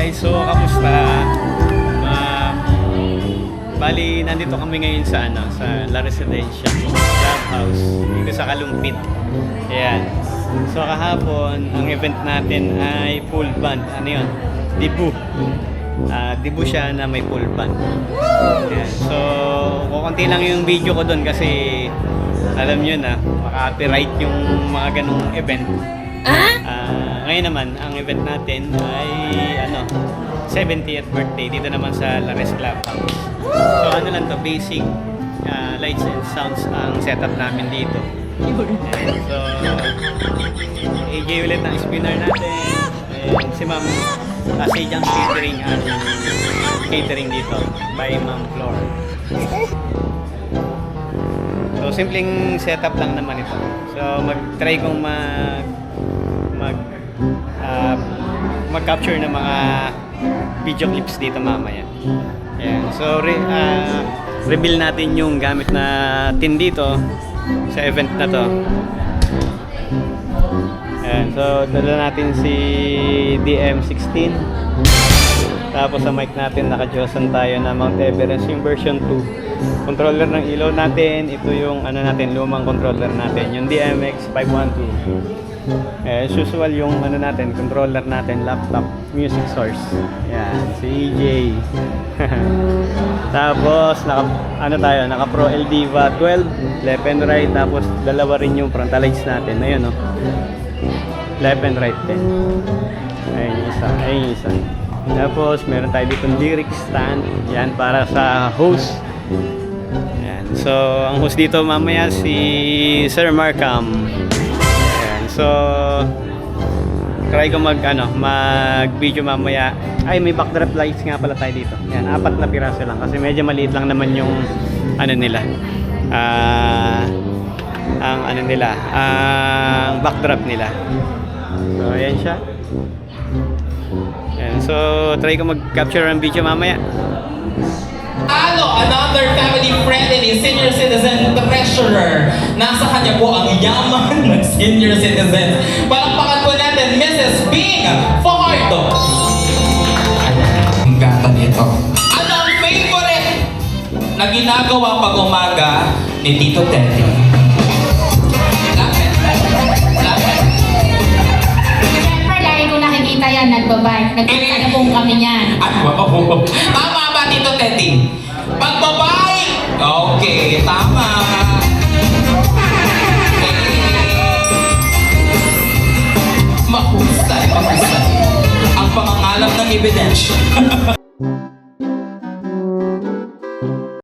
guys, so kamusta? Bali, nandito kami ngayon sa sa La Residencia Clubhouse dito sa Kalumpit. Ayan. So kahapon, ang event natin ay full band. Ano yun? Dibu. Dibu siya na may full band. Ayan. So, kukunti lang yung video ko doon kasi alam nyo na, maka-copyright yung mga ganong event. Ngayon naman, ang event natin ay 70th birthday dito naman sa La Res Clubhouse. So ano lang to, basic lights and sounds ang setup namin dito. And so AJ ulit ang spinner natin. And si Ma'am Sejang Catering ang catering dito by Ma'am Flor. So simpleng setup lang naman ito. So mag-try kong mag-capture ng mga video clips dito mamaya. Ayan. So reveal natin yung gamit natin dito sa event na to. Ayan. So dala natin si DM16. Tapos sa mic natin naka-Josan tayo na Mount Everest yung version 2. Controller ng ilaw natin, ito yung natin, lumang controller natin, yung DMX 512. As usual yung natin, controller natin, laptop, music source. Yan, si EJ. Tapos naka Pro Eldiva 12, left and right, tapos dalawa rin yung frontalights natin. Ayun left and right din. Ayun yung isa. Tapos meron tayo dito lyric stand. Yan para sa host. Yan. So ang host dito mamaya si Sir Markham. So, try ko mag-video mamaya. Ay, may backdrop lights nga pala tayo dito. Yan, 4 na piraso lang kasi medyo maliit lang naman yung nila. Ang backdrop nila. So, ayan siya. Yan, so, try ko mag-capture ang video mamaya. Another family friend and a senior citizen treasurer. Nasa kanya po ang yaman ng senior citizen. Palakpakan po natin, Mrs. Bing Fajardo. Ang gata nito. At ang favorite na ginagawa pag umaga ni Tito Teddy. Siyempre, lagi ko nakikita yan, nagbabike. Nagpasalabong kami yan. Tama ba, Tito Teddy? Pagbabay! Okay, tama. Mahusay. Ang pangangalam ng ebidensya.